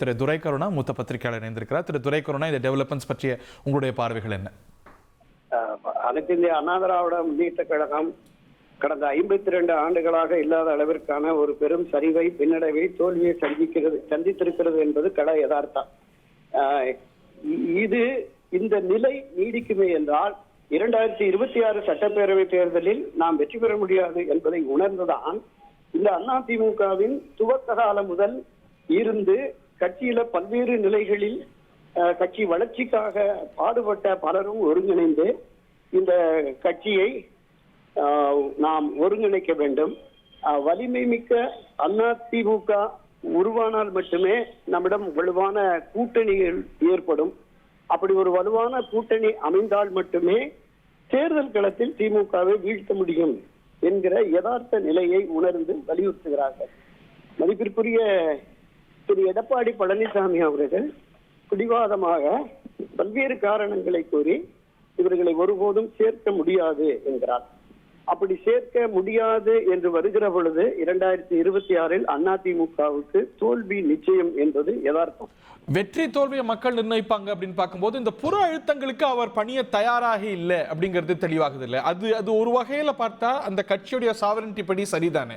திரு துரைக்கருணா மூத்த பத்திரிகையாளர் இணைந்திருக்கிறார். திரு துரைக்கருணா, இந்த டெவலப்மெண்ட்ஸ் பற்றிய உங்களுடைய பார்வைகள் என்ன? அனைத்து இந்திய அண்ணா திராவிட முன்னேற்ற கழகம் கடந்த 52 ஆண்டுகளாக இல்லாத அளவிற்கான ஒரு பெரும் சரிவை, பின்னடைவை, தோல்வியை சந்தித்திருக்கிறது என்பது கள யதார்த்தம். இந்த நிலை நீடிக்குமே என்றால் 2026 சட்டப்பேரவை தேர்தலில் நாம் வெற்றி பெற முடியாது என்பதை உணர்ந்துதான் இந்த அதிமுகவின் துவக்க காலம் முதல் இருந்து கட்சியில பல்வேறு நிலைகளில் கட்சி வளர்ச்சிக்காக பாடுபட்ட பலரும் ஒருங்கிணைந்து இந்த கட்சியை நாம் ஒருங்கிணைக்க வேண்டும். வலிமை மிக்க அதிமுக உருவானால் மட்டுமே நம்மிடம் வலுவான கூட்டணிகள் ஏற்படும். அப்படி ஒரு வலுவான கூட்டணி அமைந்தால் மட்டுமே தேர்தல் களத்தில் திமுகவை வீழ்த்த முடியும் என்கிற யதார்த்த நிலையை உணர்ந்து வலியுறுத்துகிறார்கள். மதிப்பிற்குரிய திரு எடப்பாடி பழனிசாமி அவர்கள் பிடிவாதமாக பல்வேறு காரணங்களை கூறி இவர்களை ஒருபோதும் சேர்க்க முடியாது என்கிறார். அப்படி சேர்க்க முடியாது என்று வருகிற பொழுது 2026 அதிமுகவுக்கு தோல்வி நிச்சயம் என்பது யதார்த்தம். வெற்றி தோல்வியை மக்கள் நிர்ணயிப்பாங்க அப்படின்னு பார்க்கும்போது இந்த புற அழுத்தங்களுக்கு அவர் பணிய தயாராக இல்லை அப்படிங்கிறது தெளிவாகுது இல்லை. அது ஒரு வகையில பார்த்தா அந்த கட்சியுடைய சாவரன்டி படி சரிதானே.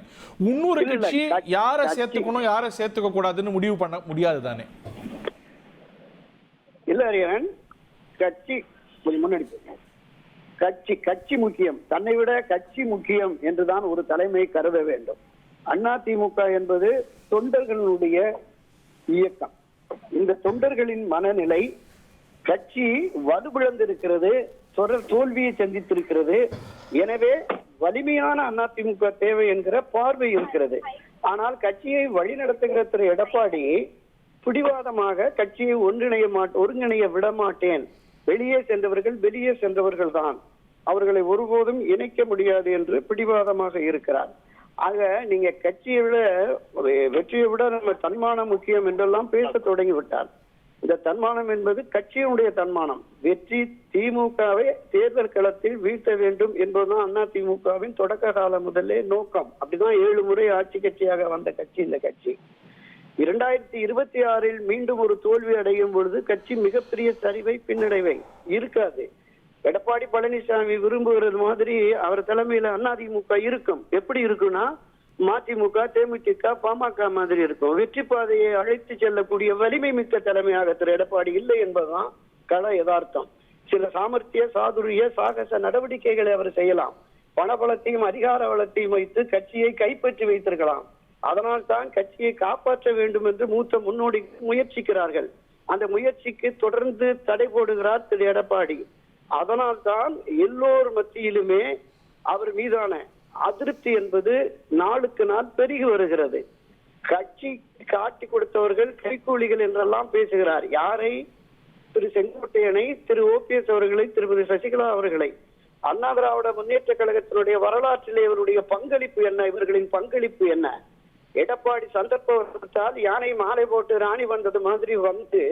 இன்னொரு கட்சி யாரை சேர்த்துக்கணும் யாரை சேர்த்துக்க கூடாதுன்னு முடிவு பண்ண முடியாது தானே. இல்ல அரியன், கட்சி முன்னாடி கட்சி முக்கியம், தன்னை விட கட்சி முக்கியம் என்றுதான் ஒரு தலைமை கருத வேண்டும். அதிமுக என்பது தொண்டர்களுடைய இயக்கம். இந்த தொண்டர்களின் மனநிலை கட்சி வலுவிழந்திருக்கிறது, தொடர் தோல்வியை சந்தித்திருக்கிறது. எனவே வலிமையான அதிமுக தேவை என்கிற பார்வை இருக்கிறது. ஆனால் கட்சியை வழிநடத்துகிற திரு எடப்பாடி பிடிவாதமாக கட்சியை ஒருங்கிணைய விட மாட்டேன், வெளியே சென்றவர்கள் தான், அவர்களை ஒருபோதும் இணைக்க முடியாது என்று பிடிவாதமாக இருக்கிறார். ஆக நீங்க கட்சியை விட வெற்றியை விட நம்ம தன்மானம் முக்கியம் என்றெல்லாம் பேச தொடங்கி விட்டார். இந்த தன்மானம் என்பது கட்சியினுடைய தன்மானம். வெற்றி திமுகவை தேர்தல் களத்தில் வீழ்த்த வேண்டும் என்பதுதான் அதிமுகவின் தொடக்க காலம் முதலே நோக்கம். அப்படிதான் 7 முறை ஆட்சி கட்சியாக வந்த கட்சி இந்த கட்சி. 2026 மீண்டும் ஒரு தோல்வி அடையும் பொழுது கட்சி மிகப்பெரிய சரிவை, பின்னடைவை இருக்காது. எடப்பாடி பழனிசாமி விரும்புகிறது மாதிரி அவர் தலைமையில அதிமுக இருக்கும். எப்படி இருக்குன்னா மதிமுக, தேமுதிக, பாமக மாதிரி இருக்கும். வெற்றி பாதையை அழைத்து செல்லக்கூடிய வலிமை மிக்க தலைமையாக திரு எடப்பாடி இல்லை என்பதுதான் கள யதார்த்தம். சில சாமர்த்திய, சாதுரிய, சாகச நடவடிக்கைகளை அவர் செய்யலாம். பணபலத்தையும் அதிகார வளத்தையும் வைத்து கட்சியை கைப்பற்றி வைத்திருக்கலாம். அதனால் தான் கட்சியை காப்பாற்ற வேண்டும் என்று மூத்த முன்னோடி முயற்சிக்கிறார்கள். அந்த முயற்சிக்கு தொடர்ந்து தடை போடுகிறார் திரு எடப்பாடி. அதனால் தான் எல்லோர் மத்தியிலுமே அவர் மீதான அதிருப்தி என்பது நாளுக்கு நாள் பெருகி வருகிறது. கட்சி காட்டி கொடுத்தவர்கள் கைக்கூலிகள் என்றெல்லாம் பேசுகிறார். யாரை? திரு செங்கோட்டையனை, திரு OPS அவர்களை, திருமதி சசிகலா அவர்களை. அண்ணா திராவிட முன்னேற்ற கழகத்தினுடைய வரலாற்றிலே இவருடைய பங்களிப்பு என்ன, இவர்களின் பங்களிப்பு என்ன? எடப்பாடி சந்தர்ப்பத்தால் யானை மாலை போட்டு ராணி வந்தது மாதிரி வந்து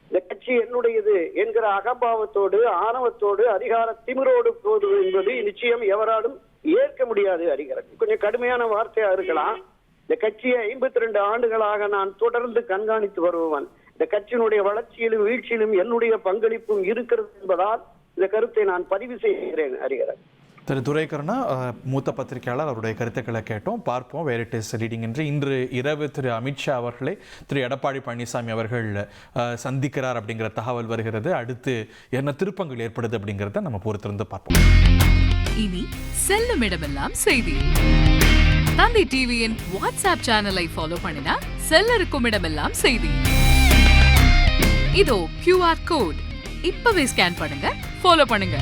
இந்த கட்சி என்னுடையது என்கிற அகம்பாவத்தோடு, ஆணவத்தோடு, அதிகார திமிரோடு போது என்பது நிச்சயம் எவராலும் ஏற்க முடியாது. அறிகிறது கொஞ்சம் கடுமையான வார்த்தையா இருக்கலாம். இந்த கட்சியை 52 ஆண்டுகளாக நான் தொடர்ந்து கண்காணித்து வருபவன். இந்த கட்சியினுடைய வளர்ச்சியிலும் வீழ்ச்சியிலும் என்னுடைய பங்களிப்பும் இருக்கிறது என்பதால் இந்த கருத்தை நான் பதிவு செய்கிறேன். அறிகிறது திரு துரைக்கருணா, மூத்த பத்திரிகையாளர், அவருடைய கருத்துக்களை கேட்டோம். பார்ப்போம் வேர் இட் இஸ் லீடிங் என்று. இன்று இரவு திரு அமித்ஷா அவர்களை திரு எடப்பாடி பழனிசாமி அவர்கள் சந்திக்கிறார் அப்படிங்கிற தகவல் வருகிறது. அடுத்து என்ன திருப்பங்கள் ஏற்படுது அப்படிங்கிறத நம்ம பொறுத்திருந்து பார்ப்போம். இனி செல்லும் இடமெல்லாம் செய்தி. தந்தை டிவியின் வாட்ஸ்அப் சேனலை ஃபாலோ பண்ணினா செல்லருக்கும் இடமெல்லாம் செய்தி. இதோ QR கோட் இப்பவே ஸ்கேன் பண்ணுங்க, ஃபாலோ பண்ணுங்க.